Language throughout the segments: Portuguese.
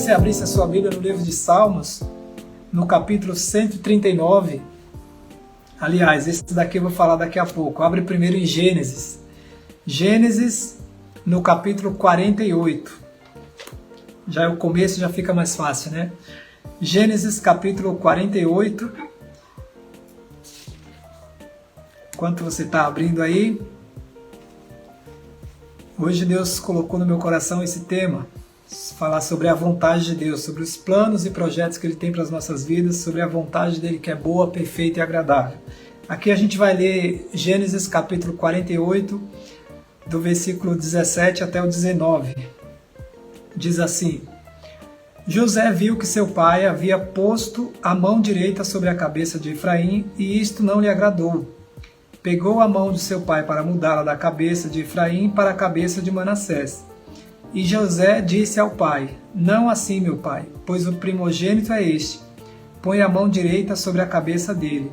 que você abrisse a sua Bíblia no livro de Salmos, no capítulo 139. Aliás, esse daqui eu vou falar daqui a pouco. Abre primeiro em Gênesis. Gênesis, no capítulo 48. Já é o começo, já fica mais fácil, né? Gênesis, capítulo 48. Enquanto você está abrindo aí, hoje Deus colocou no meu coração esse tema. Falar sobre a vontade de Deus, sobre os planos e projetos que Ele tem para as nossas vidas, sobre a vontade dEle que é boa, perfeita e agradável. Aqui a gente vai ler Gênesis capítulo 48, do versículo 17 até o 19. Diz assim: José viu que seu pai havia posto a mão direita sobre a cabeça de Efraim, e isto não lhe agradou. Pegou a mão de seu pai para mudá-la da cabeça de Efraim para a cabeça de Manassés. E José disse ao pai: Não assim, meu pai, pois o primogênito é este. Põe a mão direita sobre a cabeça dele.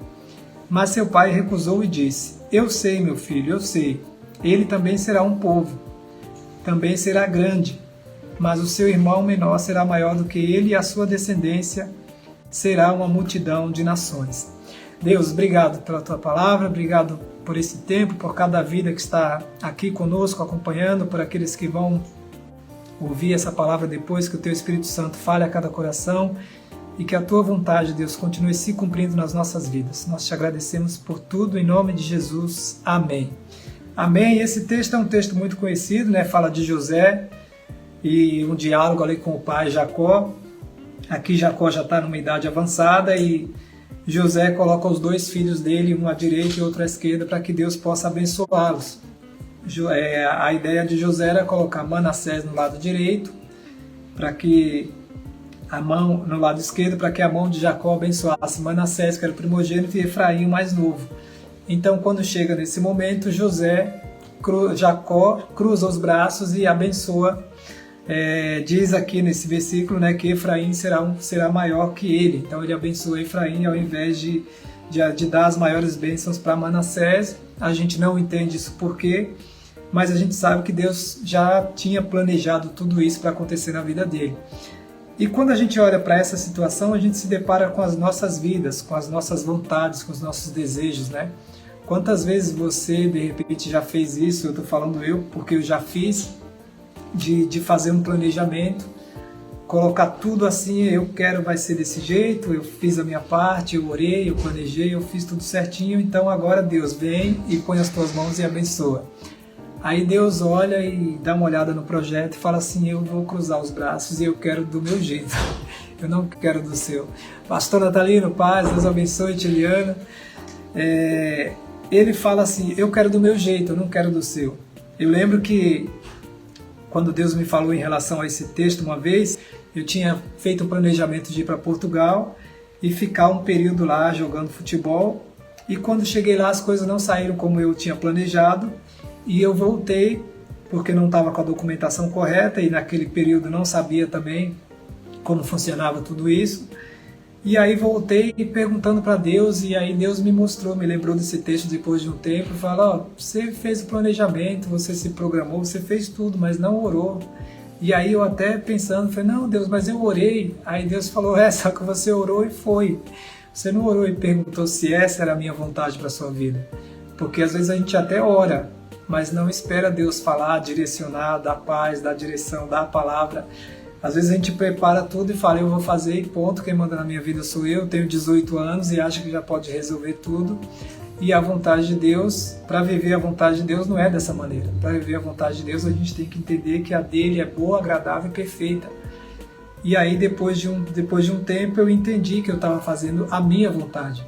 Mas seu pai recusou e disse: Eu sei, meu filho, eu sei. Ele também será um povo. Também será grande. Mas o seu irmão menor será maior do que ele, e a sua descendência será uma multidão de nações. Deus, obrigado pela tua palavra, obrigado por esse tempo, por cada vida que está aqui conosco, acompanhando, por aqueles que vão ouvir essa palavra depois, que o Teu Espírito Santo fale a cada coração e que a Tua vontade, Deus, continue se cumprindo nas nossas vidas. Nós te agradecemos por tudo, em nome de Jesus. Amém. Amém. Esse texto é um texto muito conhecido, né? Fala de José e um diálogo ali com o pai Jacó. Aqui Jacó já está numa idade avançada e José coloca os dois filhos dele, um à direita e outro à esquerda, para que Deus possa abençoá-los. A ideia de José era colocar Manassés no lado direito, para que a mão no lado esquerdo, para que a mão de Jacó abençoasse Manassés, que era o primogênito, e Efraim, o mais novo. Então, quando chega nesse momento, Jacó cruza os braços e abençoa. Diz aqui nesse versículo, né, que Efraim será maior que ele. Então ele abençoa Efraim ao invés de dar as maiores bênçãos para Manassés. A gente não entende isso por quê, mas a gente sabe que Deus já tinha planejado tudo isso para acontecer na vida dele. E quando a gente olha para essa situação, a gente se depara com as nossas vidas, com as nossas vontades, com os nossos desejos, né? Quantas vezes você, de repente, já fez isso? Eu estou falando eu, porque eu já fiz, de fazer um planejamento, colocar tudo assim, eu quero, vai ser desse jeito, eu fiz a minha parte, eu orei, eu planejei, eu fiz tudo certinho, então agora Deus vem e põe as tuas mãos e abençoa. Aí Deus olha e dá uma olhada no projeto e fala assim: eu vou cruzar os braços e eu quero do meu jeito, eu não quero do seu. Pastor Natalino, paz, Deus abençoe, Tiliana. Ele fala assim: eu quero do meu jeito, eu não quero do seu. Eu lembro que quando Deus me falou em relação a esse texto uma vez, eu tinha feito um planejamento de ir para Portugal e ficar um período lá jogando futebol, e quando cheguei lá as coisas não saíram como eu tinha planejado, e eu voltei porque não estava com a documentação correta e naquele período não sabia também como funcionava tudo isso. E aí voltei perguntando para Deus, e aí Deus me lembrou desse texto depois de um tempo, e falou: você fez o planejamento, você se programou, você fez tudo, mas não orou. E aí eu até pensando, falei: não, Deus, mas eu orei. Aí Deus falou: só que você orou e foi. Você não orou e perguntou se essa era a minha vontade para a sua vida. Porque às vezes a gente até ora, mas não espera Deus falar, direcionar, dar paz, dar direção, dar a palavra. Às vezes a gente prepara tudo e fala: eu vou fazer e ponto, quem manda na minha vida sou eu, tenho 18 anos e acho que já pode resolver tudo. E a vontade de Deus, para viver a vontade de Deus não é dessa maneira. Para viver a vontade de Deus a gente tem que entender que a dele é boa, agradável e perfeita. E aí depois de um tempo eu entendi que eu estava fazendo a minha vontade.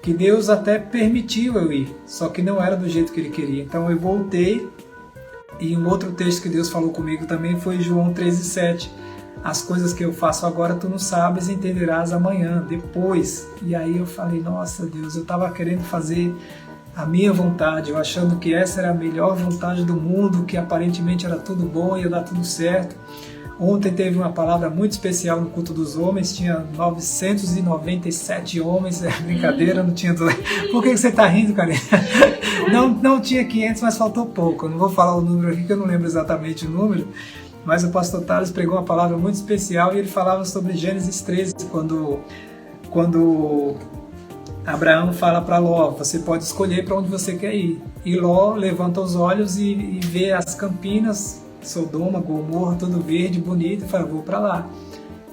Que Deus até permitiu eu ir, só que não era do jeito que Ele queria. Então eu voltei, e um outro texto que Deus falou comigo também foi João 13,7. As coisas que eu faço agora tu não sabes, entenderás amanhã, depois. E aí eu falei: nossa Deus, eu estava querendo fazer a minha vontade, eu achando que essa era a melhor vontade do mundo, que aparentemente era tudo bom, ia dar tudo certo. Ontem teve uma palavra muito especial no culto dos homens, tinha 997 homens, brincadeira, não tinha... Por que você está rindo, cara? Não tinha 500, mas faltou pouco, eu não vou falar o número aqui que eu não lembro exatamente o número, mas o pastor Thales pregou uma palavra muito especial e ele falava sobre Gênesis 13, quando Abraão fala para Ló, você pode escolher para onde você quer ir. E Ló levanta os olhos e vê as campinas, Sodoma, Gomorra, tudo verde, bonito, e fala, vou para lá.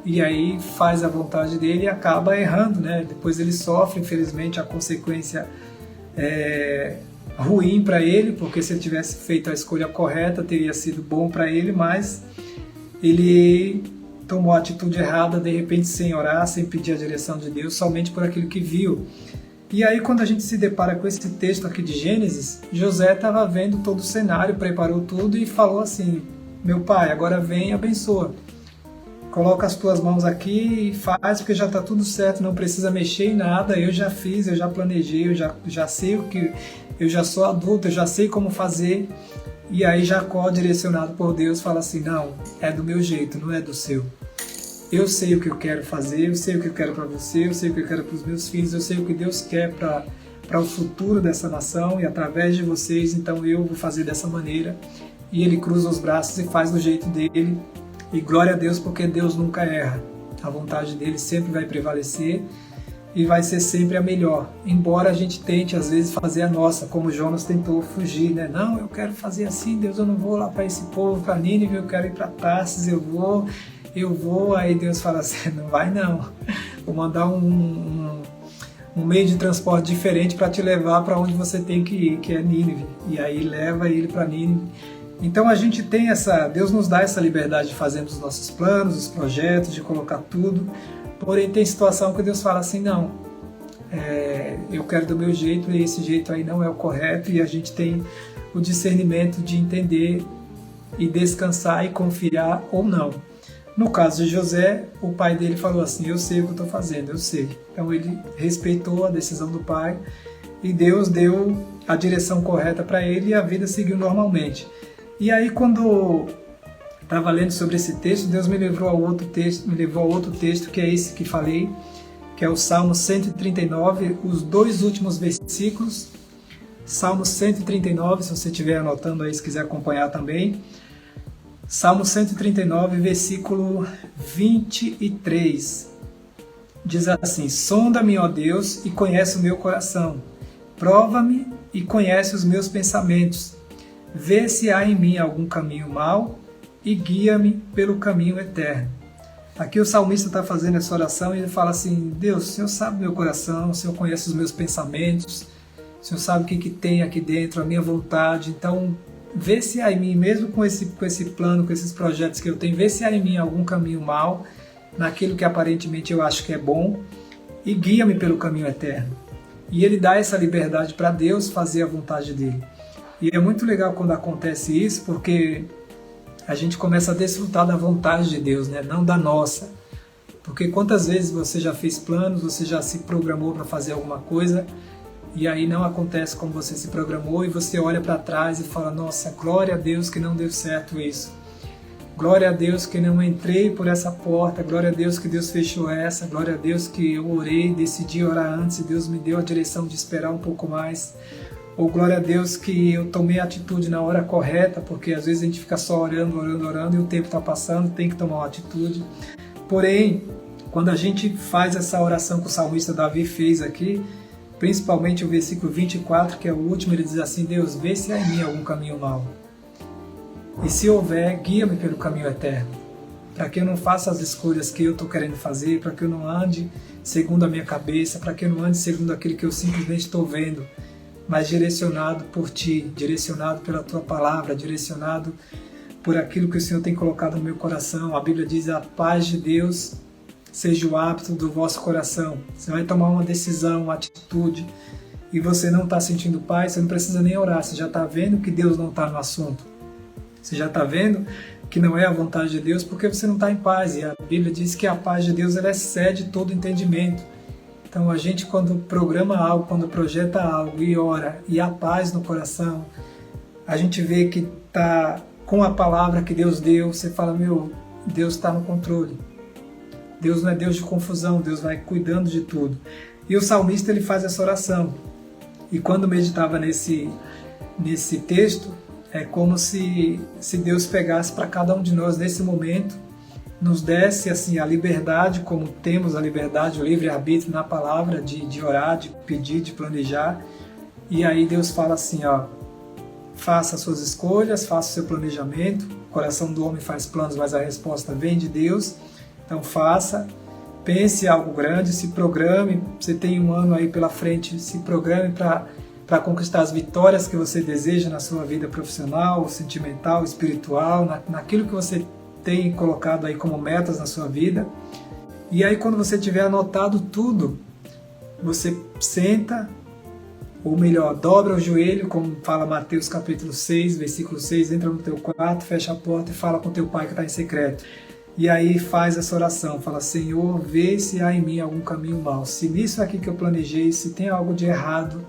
E aí faz a vontade dele e acaba errando, né? Depois ele sofre, infelizmente, a consequência ruim para ele, porque se ele tivesse feito a escolha correta, teria sido bom para ele, mas ele tomou a atitude errada, de repente, sem orar, sem pedir a direção de Deus, somente por aquilo que viu. E aí, quando a gente se depara com esse texto aqui de Gênesis, José estava vendo todo o cenário, preparou tudo e falou assim, meu pai, agora vem e abençoa. Coloca as tuas mãos aqui e faz, porque já está tudo certo, não precisa mexer em nada, eu já fiz, eu já planejei, eu já sei o que... Eu já sou adulto, eu já sei como fazer. E aí Jacó, direcionado por Deus, fala assim, não, é do meu jeito, não é do seu. Eu sei o que eu quero fazer, eu sei o que eu quero para você, eu sei o que eu quero para os meus filhos, eu sei o que Deus quer para o futuro dessa nação e através de vocês, então eu vou fazer dessa maneira. E ele cruza os braços e faz do jeito dele. E glória a Deus, porque Deus nunca erra. A vontade dele sempre vai prevalecer e vai ser sempre a melhor. Embora a gente tente, às vezes, fazer a nossa, como Jonas tentou fugir, né? Não, eu quero fazer assim, Deus, eu não vou lá para esse povo, para Nínive, eu quero ir para Tarsis, eu vou. Aí Deus fala assim, não vai não. Vou mandar um meio de transporte diferente para te levar para onde você tem que ir, que é Nínive. E aí leva ele para Nínive. Então a gente tem Deus nos dá essa liberdade de fazermos os nossos planos, os projetos, de colocar tudo. Porém tem situação que Deus fala assim, não, eu quero do meu jeito e esse jeito aí não é o correto, e a gente tem o discernimento de entender e descansar e confiar ou não. No caso de José, o pai dele falou assim, eu sei o que eu estou fazendo, eu sei. Então ele respeitou a decisão do pai e Deus deu a direção correta para ele e a vida seguiu normalmente. E aí quando estava lendo sobre esse texto, Deus me levou a outro texto, que é esse que falei, que é o Salmo 139, os dois últimos versículos. Salmo 139, se você estiver anotando aí, se quiser acompanhar também. Salmo 139, versículo 23. Diz assim, sonda-me, ó Deus, e conhece o meu coração. Prova-me e conhece os meus pensamentos. Vê se há em mim algum caminho mau e guia-me pelo caminho eterno. Aqui o salmista está fazendo essa oração e ele fala assim, Deus, o Senhor sabe meu coração, o Senhor conhece os meus pensamentos, o Senhor sabe o que tem aqui dentro, a minha vontade, então vê se há em mim, mesmo com esse plano, com esses projetos que eu tenho, vê se há em mim algum caminho mau, naquilo que aparentemente eu acho que é bom, e guia-me pelo caminho eterno. E ele dá essa liberdade para Deus fazer a vontade dele. E é muito legal quando acontece isso, porque a gente começa a desfrutar da vontade de Deus, né? Não da nossa. Porque quantas vezes você já fez planos, você já se programou para fazer alguma coisa, e aí não acontece como você se programou, e você olha para trás e fala, nossa, glória a Deus que não deu certo isso. Glória a Deus que não entrei por essa porta, glória a Deus que Deus fechou essa, glória a Deus que eu orei, decidi orar antes e Deus me deu a direção de esperar um pouco mais. Ou glória a Deus que eu tomei a atitude na hora correta, porque às vezes a gente fica só orando e o tempo está passando, tem que tomar uma atitude. Porém, quando a gente faz essa oração que o salmista Davi fez aqui, principalmente o versículo 24, que é o último, ele diz assim, Deus, vê se há em mim algum caminho mau. E se houver, guia-me pelo caminho eterno. Para que eu não faça as escolhas que eu estou querendo fazer, para que eu não ande segundo a minha cabeça, para que eu não ande segundo aquilo que eu simplesmente estou vendo, mas direcionado por Ti, direcionado pela Tua palavra, direcionado por aquilo que o Senhor tem colocado no meu coração. A Bíblia diz, a paz de Deus seja o hábito do vosso coração. Você vai tomar uma decisão, uma atitude, e você não está sentindo paz, você não precisa nem orar, você já está vendo que Deus não está no assunto. Você já está vendo que não é a vontade de Deus porque você não está em paz. E a Bíblia diz que a paz de Deus ela excede todo entendimento. Então a gente quando programa algo, quando projeta algo e ora e há paz no coração, a gente vê que está com a palavra que Deus deu, você fala, meu, Deus está no controle. Deus não é Deus de confusão, Deus vai cuidando de tudo. E o salmista ele faz essa oração. E quando meditava nesse texto, É como se Deus pegasse para cada um de nós nesse momento, nos desse assim a liberdade, como temos a liberdade, o livre-arbítrio na palavra, de orar, de pedir, de planejar. E aí Deus fala assim, ó, faça as suas escolhas, faça o seu planejamento. O coração do homem faz planos, mas a resposta vem de Deus. Então faça, pense em algo grande, se programe. Você tem um ano aí pela frente, se programe para conquistar as vitórias que você deseja na sua vida profissional, sentimental, espiritual, naquilo que você tem colocado aí como metas na sua vida. E aí quando você tiver anotado tudo, você senta, ou melhor, dobra o joelho, como fala Mateus capítulo 6, versículo 6, entra no teu quarto, fecha a porta e fala com teu pai que está em secreto. E aí faz essa oração, fala, Senhor, vê se há em mim algum caminho mau. Se nisso aqui que eu planejei, se tem algo de errado,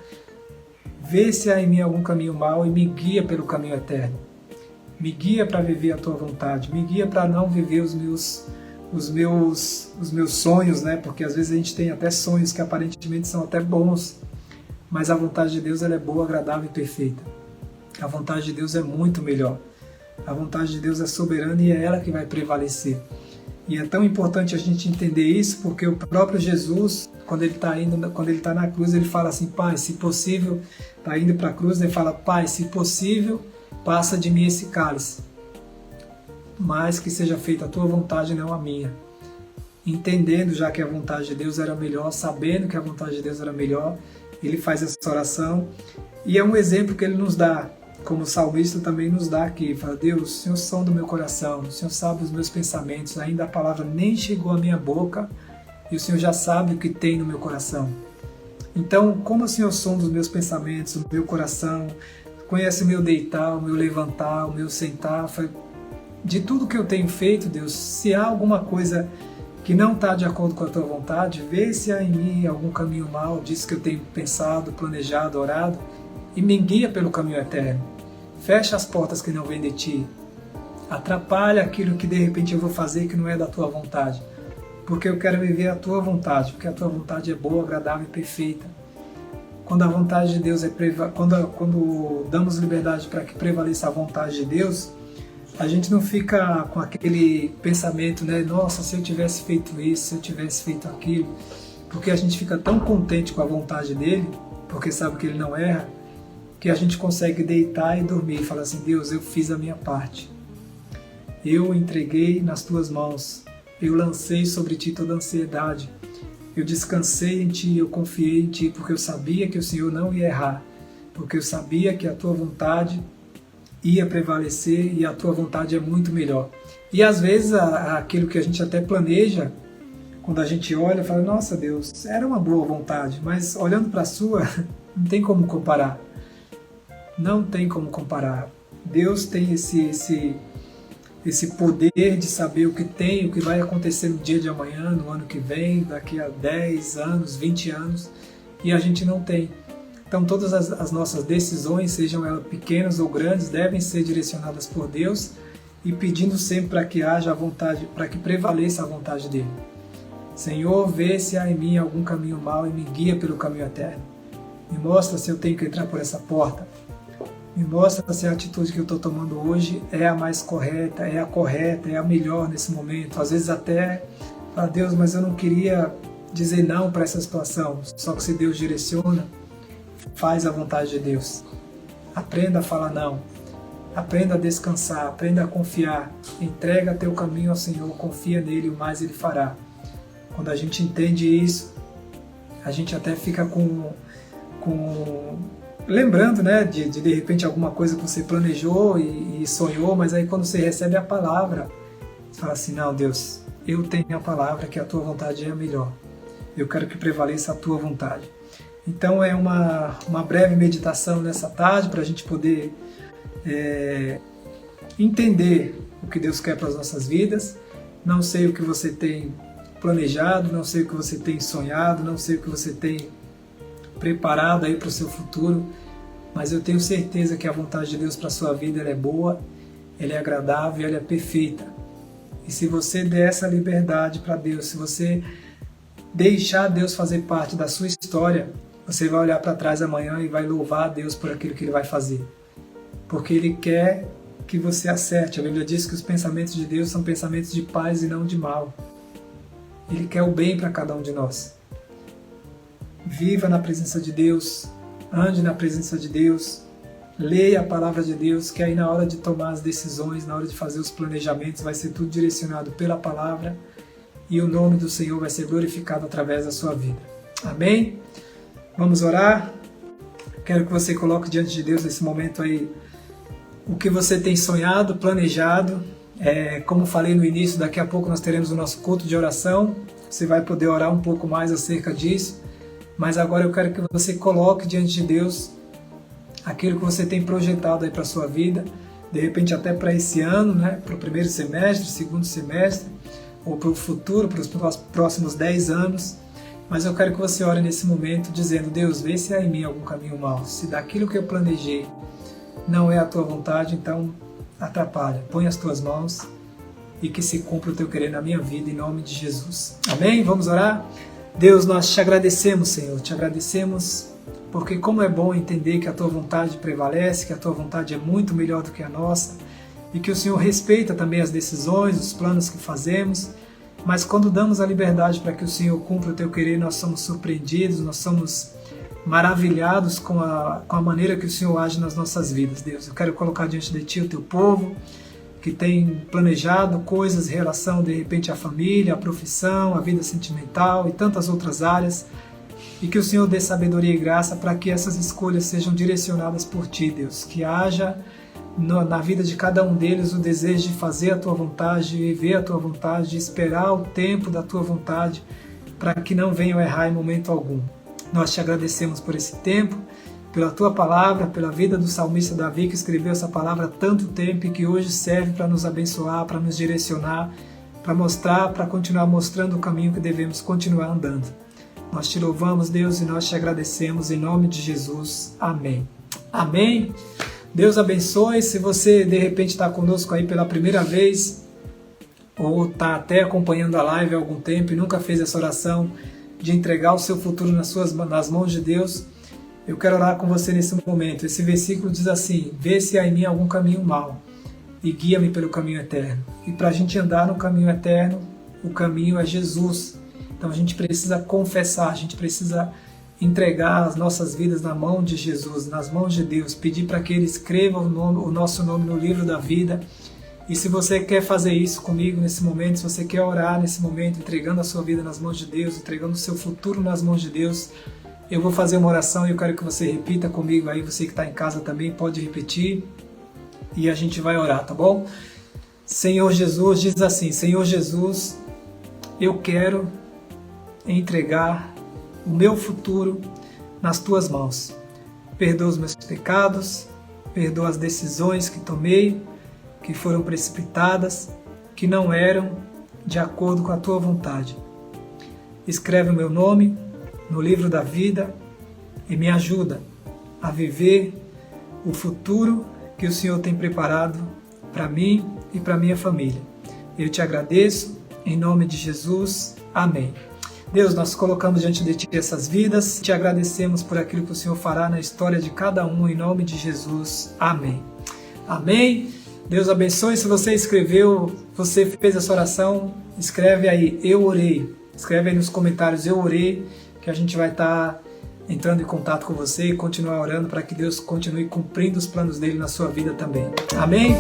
vê se há em mim algum caminho mau e me guia pelo caminho eterno. Me guia para viver a tua vontade, me guia para não viver os meus sonhos, né? Porque às vezes a gente tem até sonhos que aparentemente são até bons, mas a vontade de Deus ela é boa, agradável e perfeita. A vontade de Deus é muito melhor. A vontade de Deus é soberana e é ela que vai prevalecer. E é tão importante a gente entender isso, porque o próprio Jesus, quando ele está na cruz, ele fala assim, Pai, se possível, está indo para a cruz, ele fala, Pai, se possível, passa de mim esse cálice, mas que seja feita a tua vontade e não a minha. Entendendo já que a vontade de Deus era melhor, sabendo que a vontade de Deus era melhor, ele faz essa oração, e é um exemplo que ele nos dá, como o salmista também nos dá aqui, fala, Deus, o Senhor sonda o meu coração, o Senhor sabe os meus pensamentos, ainda a palavra nem chegou à minha boca, e o Senhor já sabe o que tem no meu coração. Então, como o Senhor sonda os meus pensamentos, o meu coração, conhece o meu deitar, o meu levantar, o meu sentar, de tudo que eu tenho feito, Deus, se há alguma coisa que não está de acordo com a tua vontade, vê se há em mim algum caminho mau, disso que eu tenho pensado, planejado, orado, e me guia pelo caminho eterno. Fecha as portas que não vêm de ti. Atrapalha aquilo que de repente eu vou fazer que não é da tua vontade. Porque eu quero viver a tua vontade, porque a tua vontade é boa, agradável e perfeita. Quando a vontade de Deus quando damos liberdade para que prevaleça a vontade de Deus, a gente não fica com aquele pensamento, né? Nossa, se eu tivesse feito isso, se eu tivesse feito aquilo. Porque a gente fica tão contente com a vontade dele, porque sabe que ele não erra, que a gente consegue deitar e dormir e falar assim, Deus, eu fiz a minha parte. Eu entreguei nas tuas mãos. Eu lancei sobre ti toda a ansiedade. Eu descansei em ti, eu confiei em ti, porque eu sabia que o Senhor não ia errar. Porque eu sabia que a tua vontade ia prevalecer e a tua vontade é muito melhor. E às vezes aquilo que a gente até planeja, quando a gente olha, fala, nossa Deus, era uma boa vontade, mas olhando para a sua, não tem como comparar. Não tem como comparar. Deus tem esse poder de saber o que tem, o que vai acontecer no dia de amanhã, no ano que vem, daqui a 10 anos, 20 anos, e a gente não tem. Então todas as nossas decisões, sejam elas pequenas ou grandes, devem ser direcionadas por Deus e pedindo sempre para que haja a vontade, para que prevaleça a vontade dele. Senhor, vê se há em mim algum caminho mau e me guia pelo caminho eterno. Me mostra se eu tenho que entrar por essa porta. Me mostra se a atitude que eu estou tomando hoje é a mais correta, é a melhor nesse momento. Às vezes até, Deus, mas eu não queria dizer não para essa situação. Só que se Deus direciona, faz a vontade de Deus. Aprenda a falar não. Aprenda a descansar, aprenda a confiar. Entrega teu caminho ao Senhor, confia nele, o mais ele fará. Quando a gente entende isso, a gente até fica lembrando, né, de repente alguma coisa que você planejou e sonhou, mas aí quando você recebe a palavra, você fala assim, não, Deus, eu tenho a palavra que a tua vontade é a melhor. Eu quero que prevaleça a tua vontade. Então é uma breve meditação nessa tarde para a gente poder entender o que Deus quer para as nossas vidas. Não sei o que você tem planejado, não sei o que você tem sonhado, não sei o que você tem preparado aí para o seu futuro, mas eu tenho certeza que a vontade de Deus para a sua vida ela é boa, ela é agradável, ela é perfeita. E se você der essa liberdade para Deus, se você deixar Deus fazer parte da sua história, você vai olhar para trás amanhã e vai louvar a Deus por aquilo que Ele vai fazer. porque Ele quer que você acerte. A Bíblia diz que os pensamentos de Deus são pensamentos de paz e não de mal. Ele quer o bem para cada um de nós. Viva na presença de Deus, ande na presença de Deus, leia a palavra de Deus, que aí na hora de tomar as decisões, na hora de fazer os planejamentos, vai ser tudo direcionado pela palavra e o nome do Senhor vai ser glorificado através da sua vida. Amém? Vamos orar? Quero que você coloque diante de Deus nesse momento aí o que você tem sonhado, planejado. Como falei no início, daqui a pouco nós teremos o nosso culto de oração. Você vai poder orar um pouco mais acerca disso. Mas agora eu quero que você coloque diante de Deus aquilo que você tem projetado aí para a sua vida. De repente até para esse ano, né? Para o primeiro semestre, segundo semestre, ou para o futuro, para os próximos 10 anos. Mas eu quero que você ore nesse momento dizendo: Deus, vê se há em mim algum caminho mau. Se daquilo que eu planejei não é a tua vontade, então atrapalha. Põe as tuas mãos e que se cumpra o teu querer na minha vida, em nome de Jesus. Amém? Vamos orar? Deus, nós te agradecemos, Senhor. Te agradecemos porque como é bom entender que a tua vontade prevalece, que a tua vontade é muito melhor do que a nossa e que o Senhor respeita também as decisões, os planos que fazemos. Mas quando damos a liberdade para que o Senhor cumpra o teu querer, nós somos surpreendidos, nós somos maravilhados com a maneira que o Senhor age nas nossas vidas, Deus. Eu quero colocar diante de Ti o Teu povo, que tem planejado coisas em relação, de repente, à família, à profissão, à vida sentimental e tantas outras áreas, e que o Senhor dê sabedoria e graça para que essas escolhas sejam direcionadas por Ti, Deus. Que haja na vida de cada um deles o desejo de fazer a Tua vontade, de viver a Tua vontade, de esperar o tempo da Tua vontade, para que não venham errar em momento algum. Nós te agradecemos por esse tempo, pela Tua palavra, pela vida do salmista Davi, que escreveu essa palavra há tanto tempo e que hoje serve para nos abençoar, para nos direcionar, para mostrar, para continuar mostrando o caminho que devemos continuar andando. Nós te louvamos, Deus, e nós te agradecemos em nome de Jesus. Amém. Amém. Deus abençoe. Se você de repente está conosco aí pela primeira vez ou está até acompanhando a live há algum tempo e nunca fez essa oração de entregar o seu futuro nas mãos de Deus, eu quero orar com você nesse momento. Esse versículo diz assim: vê se há em mim algum caminho mau e guia-me pelo caminho eterno. E para a gente andar no caminho eterno, o caminho é Jesus. Então a gente precisa confessar, a gente precisa entregar as nossas vidas na mão de Jesus, nas mãos de Deus, pedir para que Ele escreva o nosso nome no livro da vida. E se você quer fazer isso comigo nesse momento, se você quer orar nesse momento, entregando a sua vida nas mãos de Deus, entregando o seu futuro nas mãos de Deus, eu vou fazer uma oração e eu quero que você repita comigo aí, você que está em casa também pode repetir e a gente vai orar, tá bom? Senhor Jesus, diz assim: Senhor Jesus, eu quero entregar o meu futuro nas Tuas mãos. Perdoa os meus pecados, perdoa as decisões que tomei, que foram precipitadas, que não eram de acordo com a Tua vontade. Escreve o meu nome no livro da vida e me ajuda a viver o futuro que o Senhor tem preparado para mim e para minha família. Eu te agradeço, em nome de Jesus. Amém. Deus, nós colocamos diante de Ti essas vidas, te agradecemos por aquilo que o Senhor fará na história de cada um, em nome de Jesus. Amém. Amém. Deus abençoe. Se você escreveu, você fez essa oração, escreve aí, eu orei. Escreve aí nos comentários, eu orei, que a gente vai estar entrando em contato com você e continuar orando para que Deus continue cumprindo os planos dele na sua vida também. Amém?